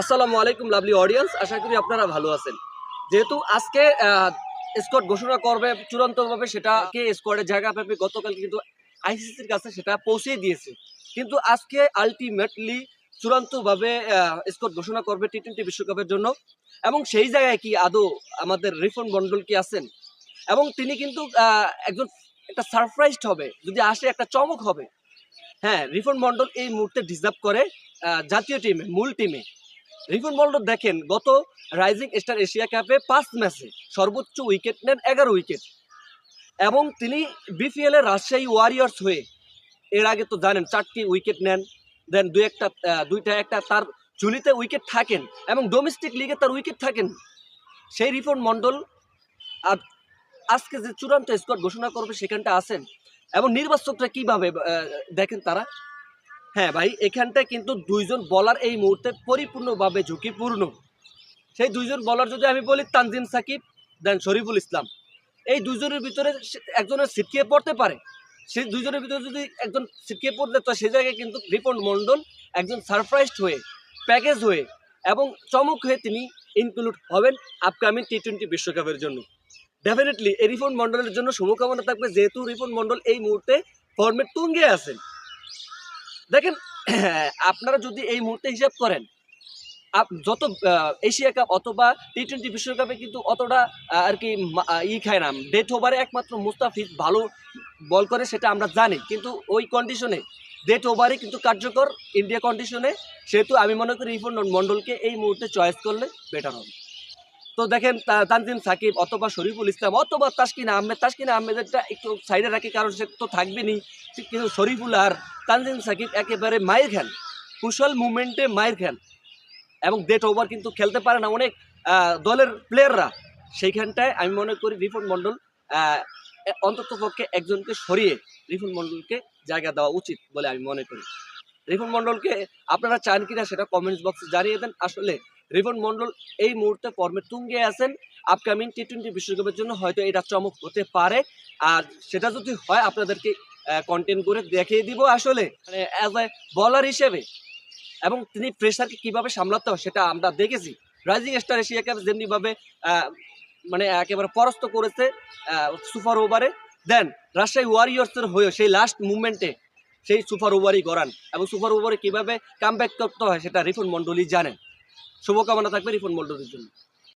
আসসালামু আলাইকুম lovely audience, আশা করি আপনারা ভালো আছেন। যেহেতু আজকে স্কোয়াড ঘোষণা করবে চূড়ান্তভাবে, সেটাকে স্কোয়াডের জায়গা পাবে গতকাল কিন্তু আইসিসির কাছে সেটা পৌঁছে দিয়েছে। কিন্তু আজকে আলটিমেটলি চূড়ান্তভাবে স্কোয়াড ঘোষণা করবে টি-20 বিশ্বকাপের জন্য। এবং সেই জায়গায় কি আদৌ আমাদের রিফন মন্ডল কি আছেন? এবং তিনি কিন্তু একজন একটা সারপ্রাইজড হবে, যদি আসে একটা চমক হবে। হ্যাঁ, রিফন মন্ডল এই মুহূর্তে ডিজার্ভ করে জাতীয় টিমে, মূল টিমে। রিফন মন্ডল দেখেন, গত রাইজিং স্টার এশিয়া কাপে 5 ম্যাচে সর্বোচ্চ উইকেট নেন 11 উইকেট। এবং তিনি বিপিএল এর রাজশাহী ওয়ারিয়র্স হয়ে এর আগে তো জানেন 4টি উইকেট নেন, দেন দুইটা একটা তার ঝুলিতে উইকেট থাকেন, এবং ডোমেস্টিক লিগে তার উইকেট থাকেন। সেই রিফন মন্ডল আজকে যে চূড়ান্ত স্কোয়াড ঘোষণা করবে সেখানটা আছেন। এবং নির্বাচকরা কিভাবে দেখেন তারা। হ্যাঁ ভাই, এখানটায় কিন্তু দুইজন বলার এই মুহূর্তে পরিপূর্ণভাবে ঝুঁকিপূর্ণ। সেই দুইজন বলার যদি আমি বলি, তানজিম সাকিব দেন শরীফুল ইসলাম। এই দুইজনের ভিতরে একজনের ছিটকিয়ে পড়তে পারে। সেই দুইজনের ভিতরে যদি একজন ছিটকিয়ে পড়তে, তো সেই জায়গায় কিন্তু রিপন মন্ডল একজন সারপ্রাইজড হয়ে, প্যাকেজ হয়ে এবং চমক হয়ে তিনি ইনক্লুড হবেন আপকামিং টি-20 বিশ্বকাপের জন্য। ডেফিনেটলি এই রিপন মন্ডলের জন্য শুভকামনা থাকবে, যেহেতু রিপন মন্ডল এই মুহূর্তে ফর্মের তুঙ্গে আছেন। দেখেন, আপনারা যদি এই মুহূর্তে হিসাব করেন, যত এশিয়া কাপ অথবা টি-20 বিশ্বকাপে কিন্তু অতটা আর কি খায় না। ডেথ ওভারে একমাত্র মুস্তাফিজ ভালো বল করে, সেটা আমরা জানি। কিন্তু ওই কন্ডিশনে ডেথ ওভারে কিন্তু কার্যকর ইন্ডিয়া কন্ডিশনে, সেহেতু আমি মনে করি রিপন মন্ডলকে এই মুহূর্তে চয়েস করলে বেটার হবে। তো দেখেন, তানজিম সাকিব অথবা শরীফুল ইসলাম অথবা তাসকিন আহমেদেরটা একটু সাইডে রাখি, কারণ সে তো থাকবেনি। কিন্তু শরীফুল আর তানজিম সাকিব একেবারে মায়ের খেল, কুশল মুভমেন্টে মায়ের খেল, এবং ডেট ওভার কিন্তু খেলতে পারে না অনেক দলের প্লেয়াররা। সেইখানটায় আমি মনে করি রিপন মন্ডল অন্তত পক্ষে একজনকে সরিয়ে রিপন মন্ডলকে জায়গা দেওয়া উচিত বলে আমি মনে করি। রিপন মন্ডলকে আপনারা চান কিনা সেটা কমেন্টস বক্সে জানিয়ে দেন। আসলে রিপন মন্ডল এই মুহূর্তে ফর্মে তুঙ্গে আছেন, আপকামিং টি-20 বিশ্বকাপের জন্য হয়তো এটা চমক হতে পারে। আর সেটা যদি হয়, আপনাদেরকে কন্টেন্ট করে দেখিয়ে দিব। আসলে মানে অ্যাজ এ বলার হিসেবে এবং তিনি প্রেশারকে কিভাবে সামলাতে হয় সেটা আমরা দেখেছি। রাইজিং স্টার এশিয়া কাপ যেমনিভাবে মানে একেবারে পরাস্ত করেছে সুপার ওভারে, দেন রাজশাহী ওয়ারিয়র্সের হয়েও সেই লাস্ট মুভমেন্টে সেই সুপার ওভারই গড়ান, এবং সুপার ওভারে কিভাবে কামব্যাক করতে হয় সেটা রিপন মন্ডলই জানেন। শুভকামনা থাকবে রিপন মন্ডলের জন্য।